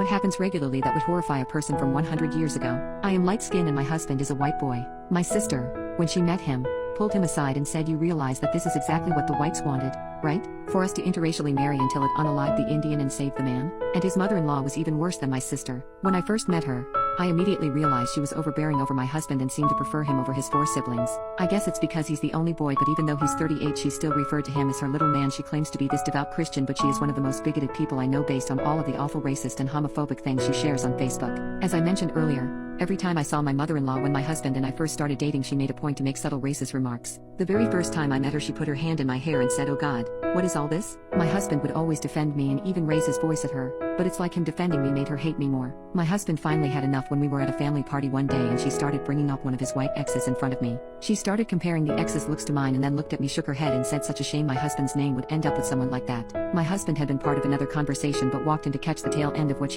what happens regularly that would horrify a person from 100 years ago. I am light-skinned and my husband is a white boy. My sister, when she met him, pulled him aside and said, "You realize that this is exactly what the whites wanted, right? For us to interracially marry until it unalived the Indian and saved the man?" And his mother-in-law was even worse than my sister. When I first met her, I immediately realized she was overbearing over my husband and seemed to prefer him over his 4 siblings. I guess it's because he's the only boy, but even though he's 38, she still referred to him as her little man. She claims to be this devout Christian, but she is one of the most bigoted people I know based on all of the awful racist and homophobic things she shares on Facebook. As I mentioned earlier, every time I saw my mother-in-law when my husband and I first started dating, she made a point to make subtle racist remarks. The very first time I met her, she put her hand in my hair and said, "Oh God, what is all this?" My husband would always defend me and even raise his voice at her, but it's like him defending me made her hate me more. My husband finally had enough when we were at a family party one day and she started bringing up one of his white exes in front of me. She started comparing the ex's looks to mine and then looked at me, shook her head and said, "Such a shame my husband's name would end up with someone like that." My husband had been part of another conversation but walked in to catch the tail end of what she